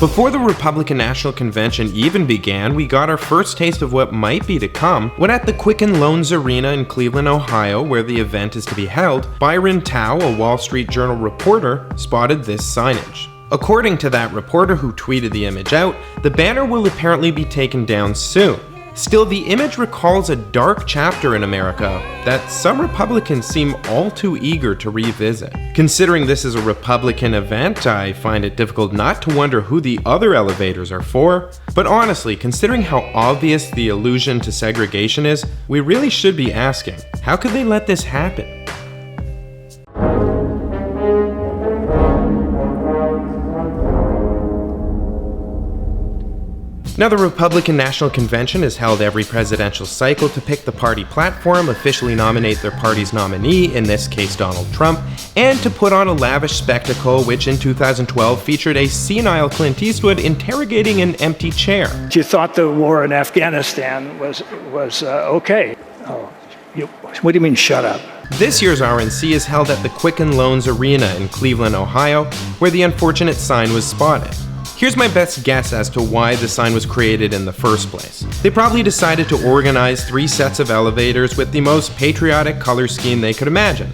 Before the Republican National Convention even began, we got our first taste of what might be to come when at the Quicken Loans Arena in Cleveland, Ohio, where the event is to be held, Byron Tau, a Wall Street Journal reporter, spotted this signage. According to that reporter who tweeted the image out, the banner will apparently be taken down soon. Still, the image recalls a dark chapter in America that some Republicans seem all too eager to revisit. Considering this is a Republican event, I find it difficult not to wonder who the other elevators are for. But honestly, considering how obvious the allusion to segregation is, we really should be asking, how could they let this happen? Now, the Republican National Convention is held every presidential cycle to pick the party platform, officially nominate their party's nominee, in this case Donald Trump, and to put on a lavish spectacle which in 2012 featured a senile Clint Eastwood interrogating an empty chair. You thought the war in Afghanistan was okay. Oh, what do you mean, shut up? This year's RNC is held at the Quicken Loans Arena in Cleveland, Ohio, where the unfortunate sign was spotted. Here's my best guess as to why the sign was created in the first place. They probably decided to organize 3 sets of elevators with the most patriotic color scheme they could imagine: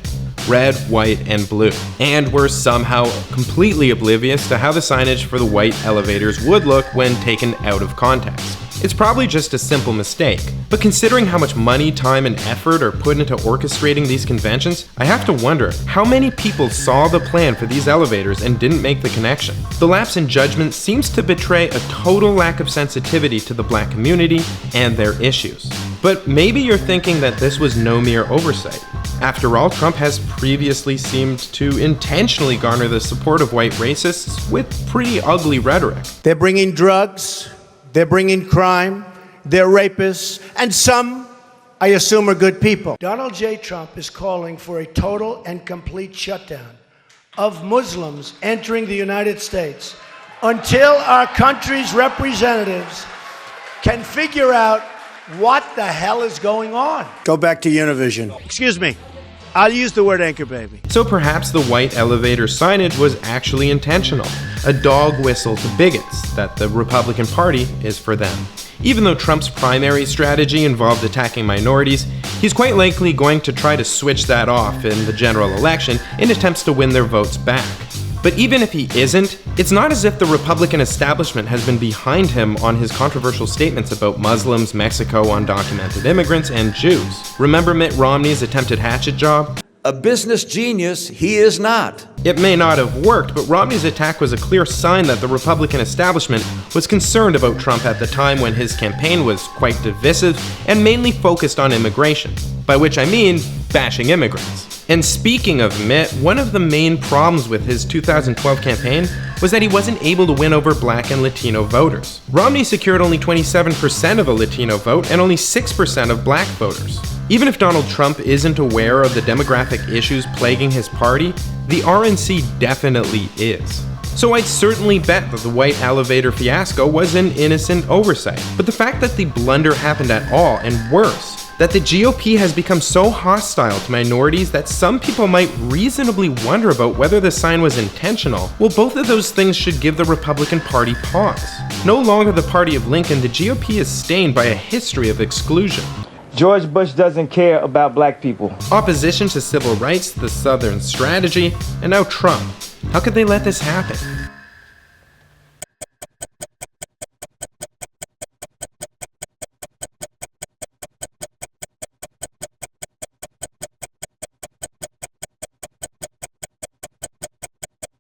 red, white, and blue, and were somehow completely oblivious to how the signage for the white elevators would look when taken out of context. It's probably just a simple mistake, but considering how much money, time, and effort are put into orchestrating these conventions, I have to wonder how many people saw the plan for these elevators and didn't make the connection. The lapse in judgment seems to betray a total lack of sensitivity to the Black community and their issues. But maybe you're thinking that this was no mere oversight. After all, Trump has previously seemed to intentionally garner the support of white racists with pretty ugly rhetoric. They're bringing drugs, they're bringing crime, they're rapists, and some, I assume, are good people. Donald J. Trump is calling for a total and complete shutdown of Muslims entering the United States until our country's representatives can figure out what the hell is going on. Go back to Univision. Excuse me. I'll use the word anchor baby. So perhaps the white elevator signage was actually intentional, a dog whistle to bigots that the Republican Party is for them. Even though Trump's primary strategy involved attacking minorities, he's quite likely going to try to switch that off in the general election in attempts to win their votes back. But even if he isn't, it's not as if the Republican establishment has been behind him on his controversial statements about Muslims, Mexico, undocumented immigrants, and Jews. Remember Mitt Romney's attempted hatchet job? A business genius, he is not. It may not have worked, but Romney's attack was a clear sign that the Republican establishment was concerned about Trump at the time when his campaign was quite divisive and mainly focused on immigration, by which I mean bashing immigrants. And speaking of Mitt, one of the main problems with his 2012 campaign was that he wasn't able to win over Black and Latino voters. Romney secured only 27% of the Latino vote and only 6% of Black voters. Even if Donald Trump isn't aware of the demographic issues plaguing his party, the RNC definitely is. So I'd certainly bet that the white elevator fiasco was an innocent oversight. But the fact that the blunder happened at all, and worse, that the GOP has become so hostile to minorities that some people might reasonably wonder about whether the sign was intentional, well, both of those things should give the Republican Party pause. No longer the party of Lincoln, the GOP is stained by a history of exclusion. George Bush doesn't care about black people. Opposition to civil rights, the Southern strategy, and now Trump. How could they let this happen?